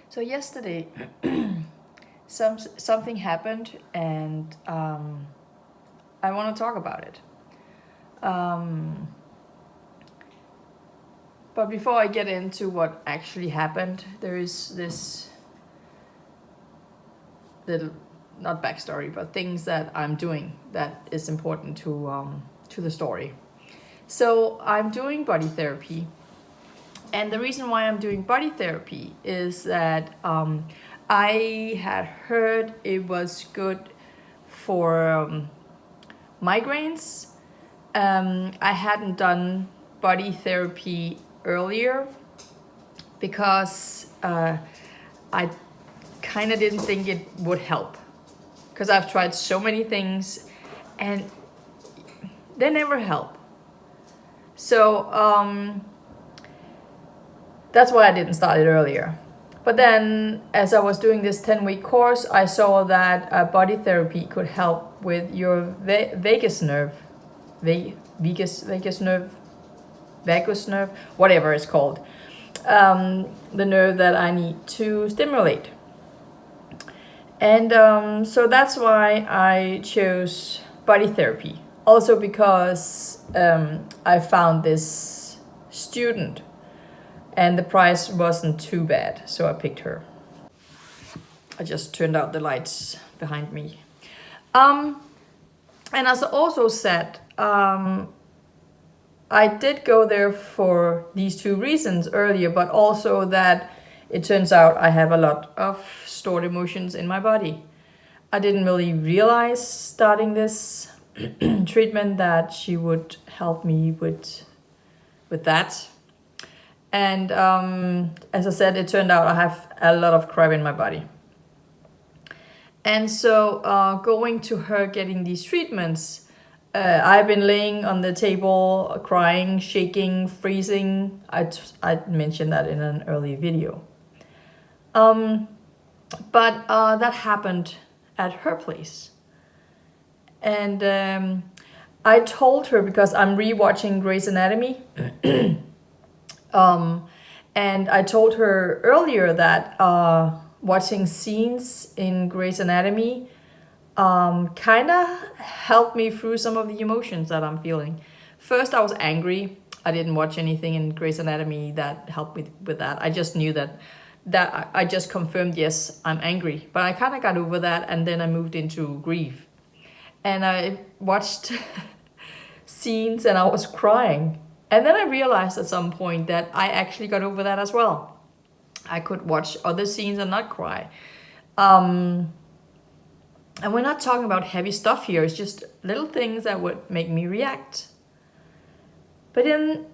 So yesterday, something happened, and I want to talk about it. But before I get into what actually happened, there is this little, not backstory, but things that I'm doing that is important to the story. So I'm doing body therapy, and the reason why I'm doing body therapy is that I had heard it was good for migraines. I hadn't done body therapy earlier because I kind of didn't think it would help, because I've tried so many things and they never help. So that's why I didn't start it earlier. But then, as I was doing this 10-week course, I saw that body therapy could help with your vagus nerve, vagus nerve, whatever it's called, the nerve that I need to stimulate. And so that's why I chose body therapy. Also because I found this student and the price wasn't too bad, so I picked her. I just turned out the lights behind me. And as I also said, I did go there for these two reasons earlier, but also that it turns out I have a lot of stored emotions in my body. I didn't really realize starting this treatment that she would help me with that. And as I said, it turned out I have a lot of crap in my body. And so going to her getting these treatments, I've been laying on the table, crying, shaking, freezing. I mentioned that in an early video. But that happened at her place. And I told her, because I'm rewatching Grey's Anatomy, and I told her earlier that watching scenes in Grey's Anatomy kind of helped me through some of the emotions that I'm feeling. First, I was angry. I didn't watch anything in Grey's Anatomy that helped me with that. I just knew that I just confirmed, yes, I'm angry. But I kind of got over that, and then I moved into grief. And I watched scenes and I was crying. And then I realized at some point that I actually got over that as well. I could watch other scenes and not cry. And we're not talking about heavy stuff here. It's just little things that would make me react. But then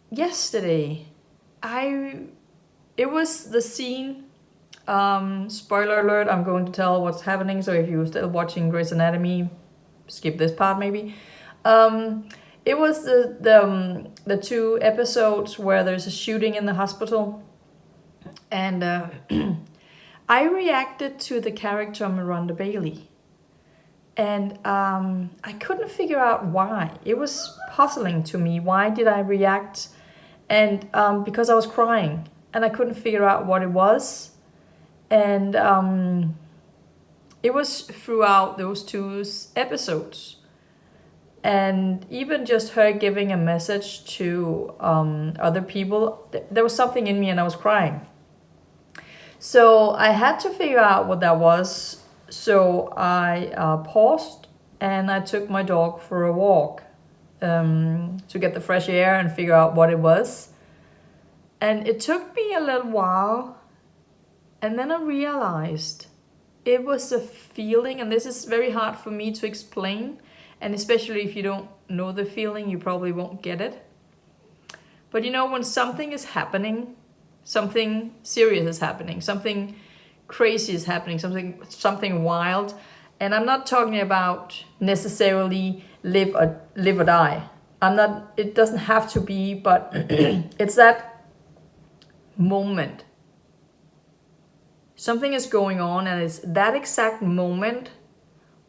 yesterday, it was the scene. Spoiler alert, I'm going to tell what's happening. So if you're still watching Grey's Anatomy, skip this part maybe. It was the two episodes where there's a shooting in the hospital. And I reacted to the character Miranda Bailey. And I couldn't figure out why. It was puzzling to me. Why did I react? And because I was crying. And I couldn't figure out what it was. And it was throughout those two episodes. And even just her giving a message to other people, there was something in me and I was crying. So I had to figure out what that was. So I paused and I took my dog for a walk to get the fresh air and figure out what it was. And it took me a little while. And then I realized it was a feeling, and this is very hard for me to explain. And especially if you don't know the feeling, you probably won't get it. But you know, when something is happening, something serious is happening, something crazy is happening, something wild. And I'm not talking about necessarily live or die. It doesn't have to be, but it's that moment. Something is going on, and it's that exact moment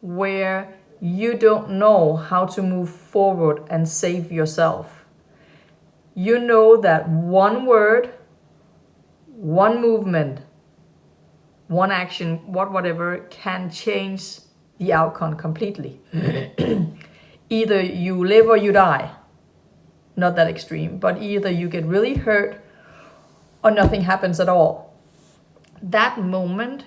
where you don't know how to move forward and save yourself. You know that one word one movement, one action, whatever, can change the outcome completely. Either you live or you die. Not that extreme, but either you get really hurt or nothing happens at all. That moment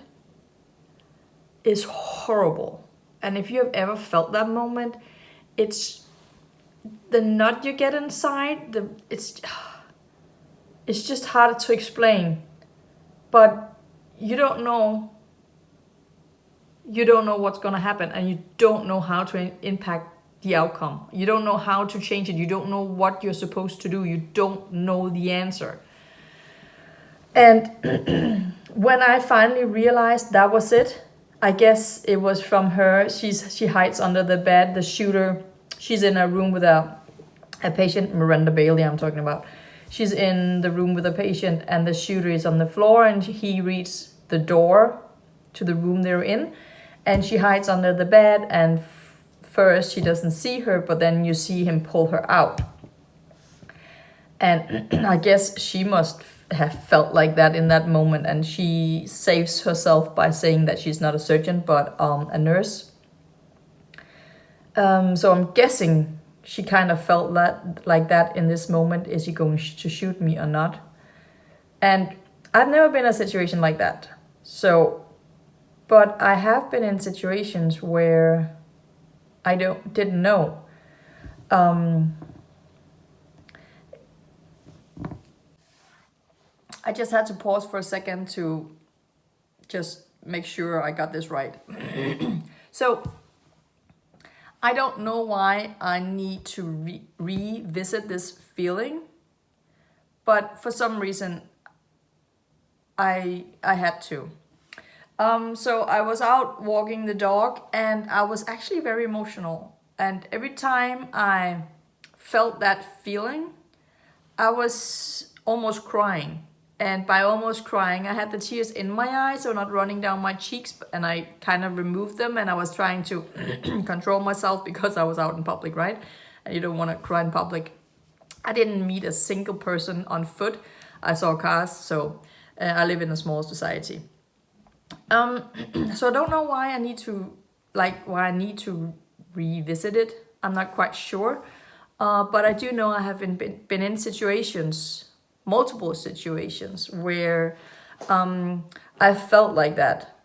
is horrible. And if you have ever felt that moment, it's the knot you get inside. It's just hard to explain. But you don't know what's going to happen, and you don't know how to impact the outcome. You don't know how to change it. You don't know what you're supposed to do. You don't know the answer. And when I finally realized that was it, I guess it was from her. She hides under the bed. The shooter, she's in a room with a patient, Miranda Bailey I'm talking about. She's in the room with a patient, and the shooter is on the floor, and he reads the door to the room they're in, and she hides under the bed, and first she doesn't see her, but then you see him pull her out. And I guess she must have felt like that in that moment, and she saves herself by saying that she's not a surgeon but a nurse. So I'm guessing she kind of felt like that in this moment. Is he going to shoot me or not? And I've never been in a situation like that. So, but I have been in situations where I didn't know. I just had to pause for a second to just make sure I got this right. So I don't know why I need to revisit this feeling, but for some reason I had to. So I was out walking the dog, and I was actually very emotional. And every time I felt that feeling, I was almost crying. And by almost crying, I had the tears in my eyes, so not running down my cheeks, and I kind of removed them, and I was trying to control myself because I was out in public, right? And you don't want to cry in public. I didn't meet a single person on foot. I saw cars, so I live in a small society. So I don't know why I need to revisit it. I'm not quite sure. But I do know I have been in situations, multiple situations, where I felt like that.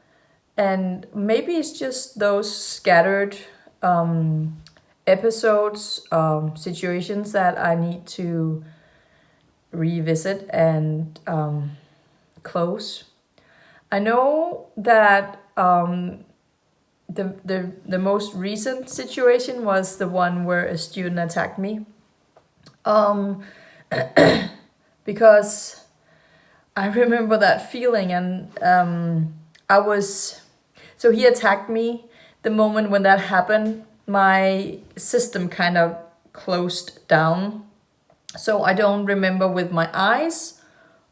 And maybe it's just those scattered episodes, situations that I need to revisit and close. I know that the most recent situation was the one where a student attacked me. Because I remember that feeling, and so he attacked me. The moment when that happened, my system kind of closed down. So I don't remember with my eyes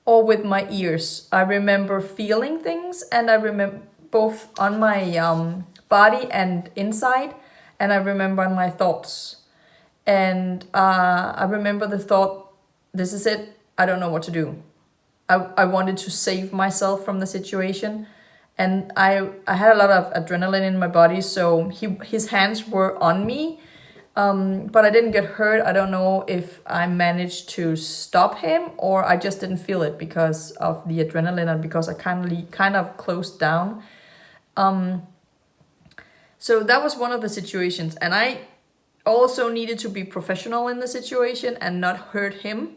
or with my ears. I remember feeling things, and I remember both on my body and inside, and I remember my thoughts. And I remember the thought, this is it, I don't know what to do. I wanted to save myself from the situation, and I had a lot of adrenaline in my body, so his hands were on me, but I didn't get hurt. I don't know if I managed to stop him, or I just didn't feel it because of the adrenaline and because I kind of closed down. So that was one of the situations, and I also needed to be professional in the situation and not hurt him.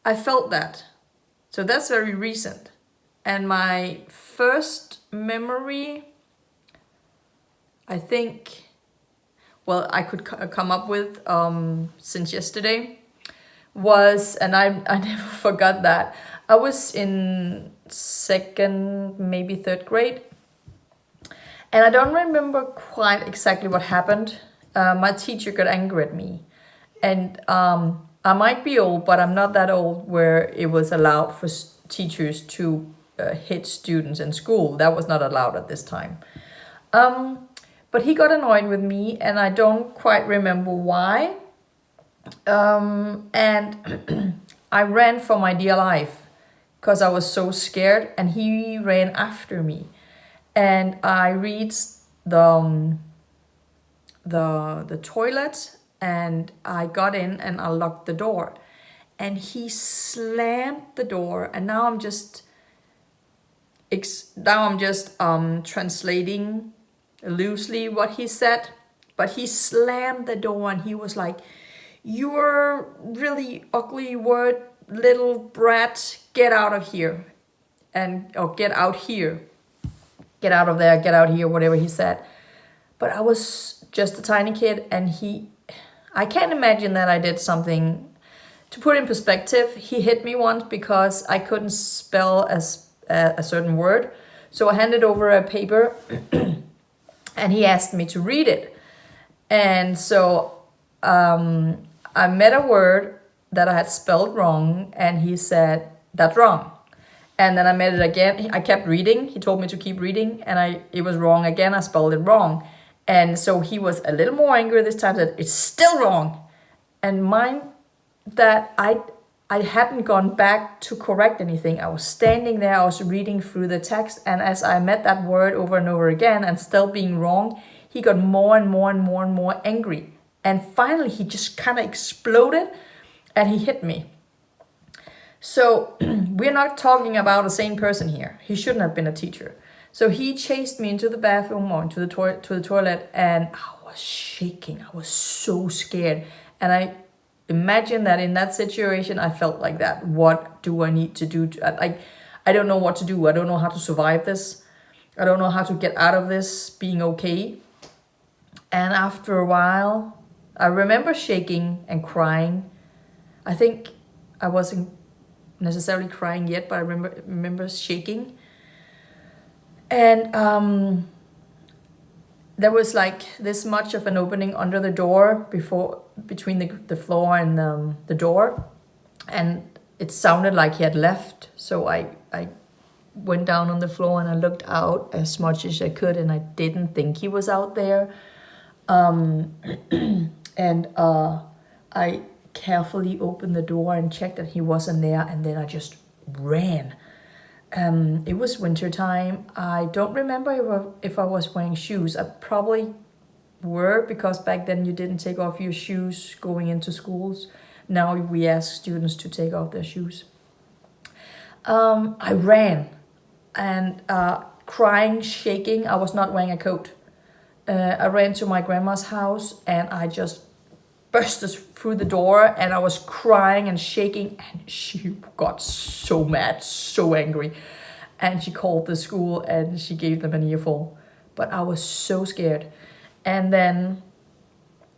I felt that. So that's very recent. And my first memory, I think, well, I could come up with since yesterday was, and I never forgot that, I was in second, maybe third grade. And I don't remember quite exactly what happened. My teacher got angry at me. And I might be old, but I'm not that old where it was allowed for teachers to hit students in school. That was not allowed at this time. But he got annoyed with me, and I don't quite remember why. And I ran for my dear life because I was so scared, and he ran after me. And I reached the toilet, and I got in and I locked the door. And he slammed the door, and now I'm just translating loosely what he said, but he slammed the door and he was like, "You're really ugly word, little brat. Get out of here, or get out here, get out of there, get out here," whatever he said. But I was just a tiny kid, and I can't imagine that I did something. To put in perspective, he hit me once because I couldn't spell a certain word. So I handed over a paper and he asked me to read it. And so I met a word that I had spelled wrong, and he said, "That's wrong." And then I met it again. I kept reading. He told me to keep reading, and it was wrong again. I spelled it wrong. And so he was a little more angry this time, said, "It's still wrong." And mind that I hadn't gone back to correct anything. I was standing there, I was reading through the text, and as I met that word over and over again and still being wrong, he got more and more and more and more angry. And finally he just kind of exploded and he hit me. So we're not talking about the same person here. He shouldn't have been a teacher. So he chased me into the bathroom or into to the toilet, and I was shaking. I was so scared. And I imagine that in that situation, I felt like that. What do I need to do? I don't know what to do. I don't know how to survive this. I don't know how to get out of this being okay. And after a while, I remember shaking and crying. I think I wasn't necessarily crying yet, but I remember shaking. And there was like this much of an opening under the door between the floor and the door, and it sounded like he had left. So I went down on the floor and I looked out as much as I could, and I didn't think he was out there. And I carefully opened the door and checked that he wasn't there, and then I just ran. It was winter time. I don't remember if I was wearing shoes. I probably were, because back then you didn't take off your shoes going into schools. Now we ask students to take off their shoes. I ran and crying, shaking. I was not wearing a coat. I ran to my grandma's house and I just burst through the door, and I was crying and shaking, and she got so mad, so angry, and she called the school and she gave them an earful. But I was so scared. And then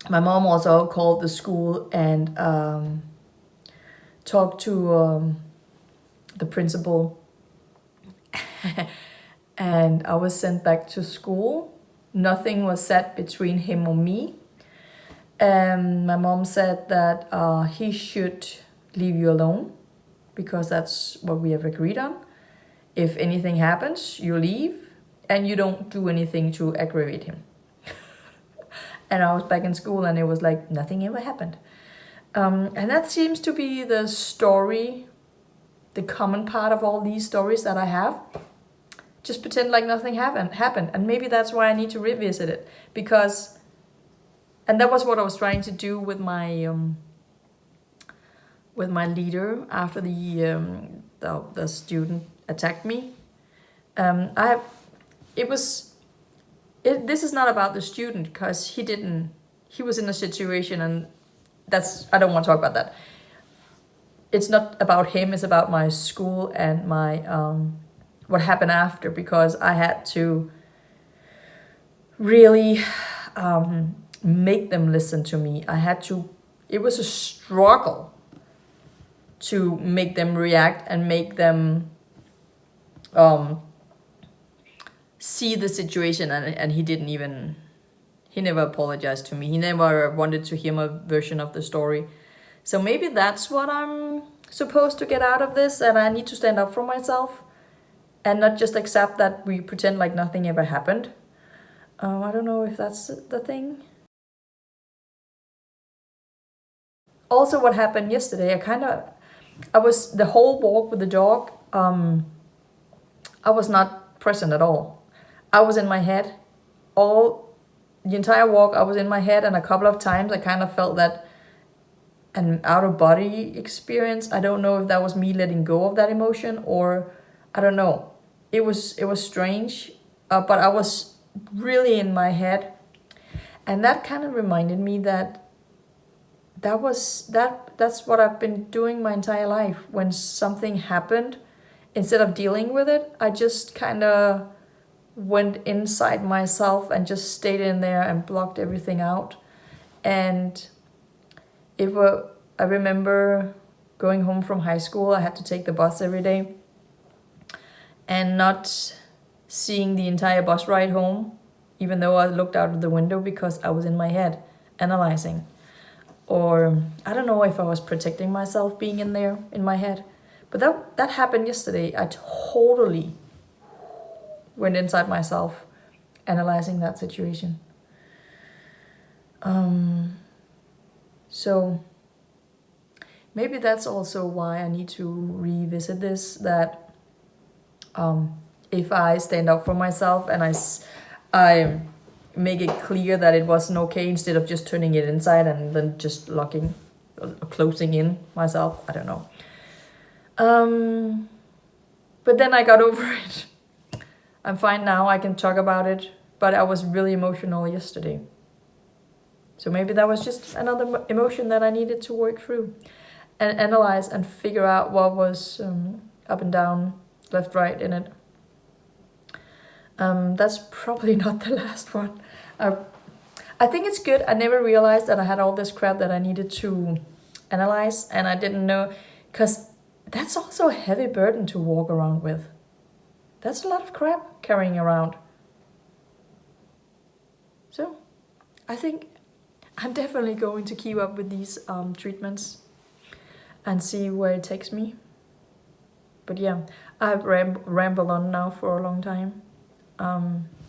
my mom also called the school and talked to the principal. And I was sent back to school. Nothing was said between him or me. My mom said that he should leave you alone, because that's what we have agreed on. If anything happens, you leave and you don't do anything to aggravate him. And I was back in school and it was like nothing ever happened. And that seems to be the story, the common part of all these stories that I have. Just pretend like nothing happened. And maybe that's why I need to revisit it, because... And that was what I was trying to do with my leader after the student attacked me. This is not about the student, because he was in a situation, and I don't want to talk about that. It's not about him, it's about my school and my what happened after, because I had to really make them listen to me. It was a struggle to make them react and make them see the situation, and he never apologized to me. He never wanted to hear my version of the story. So maybe that's what I'm supposed to get out of this, and I need to stand up for myself and not just accept that we pretend like nothing ever happened. I don't know if that's the thing. also what happened yesterday, I was the whole walk with the dog. I was not present at all. I was in my head all the entire walk. I was in my head, and a couple of times I kind of felt that an out of body experience. I don't know if that was me letting go of that emotion, or I don't know. It was strange, but I was really in my head, and that kind of reminded me that that's what I've been doing my entire life. When something happened, instead of dealing with it, I just kind of went inside myself and just stayed in there and blocked everything out. And I remember going home from high school. I had to take the bus every day, and not seeing the entire bus ride home, even though I looked out of the window, because I was in my head analyzing. Or I don't know if I was protecting myself being in there in my head. But that happened yesterday. I totally went inside myself analyzing that situation. So maybe that's also why I need to revisit this, that if I stand up for myself and I make it clear that it wasn't okay, instead of just turning it inside and then just closing in myself. I don't know. But then I got over it. I'm fine now. I can talk about it. But I was really emotional yesterday. So maybe that was just another emotion that I needed to work through and analyze and figure out what was up and down, left, right in it. That's probably not the last one. I think it's good. I never realized that I had all this crap that I needed to analyze, and I didn't know, because that's also a heavy burden to walk around with. That's a lot of crap carrying around. So I think I'm definitely going to keep up with these treatments and see where it takes me. But yeah, I've rambled on now for a long time.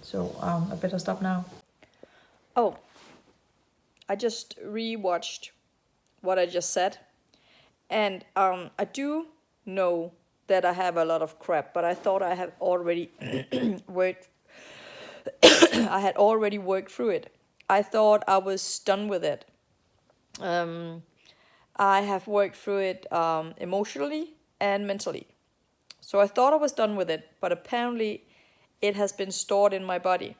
So I better stop now. Oh, I just rewatched what I just said. And I do know that I have a lot of crap, but I thought I had already worked I had already worked through it. I thought I was done with it. I have worked through it emotionally and mentally. So I thought I was done with it, but apparently it has been stored in my body.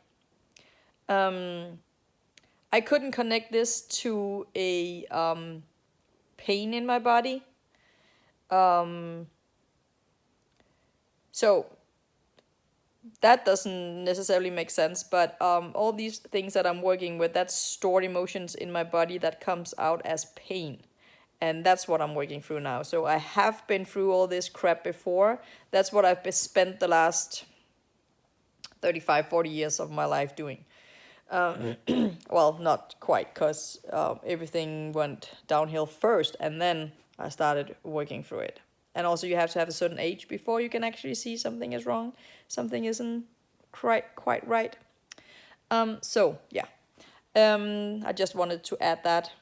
I couldn't connect this to a pain in my body. So that doesn't necessarily make sense, but all these things that I'm working with, that's stored emotions in my body that comes out as pain. And that's what I'm working through now. So I have been through all this crap before. That's what I've spent the last 35, 40 years of my life doing. Well, not quite, because everything went downhill first, and then I started working through it. And also you have to have a certain age before you can actually see something is wrong, something isn't quite right. So yeah, I just wanted to add that.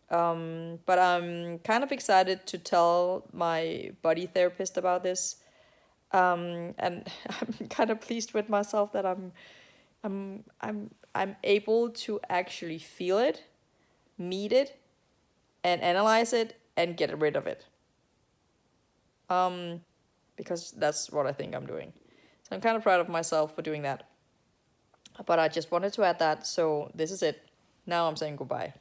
But I'm kind of excited to tell my body therapist about this. And I'm kind of pleased with myself that I'm able to actually feel it, meet it, and analyze it and get rid of it. Because that's what I think I'm doing. So I'm kind of proud of myself for doing that. But I just wanted to add that, so this is it. Now I'm saying goodbye.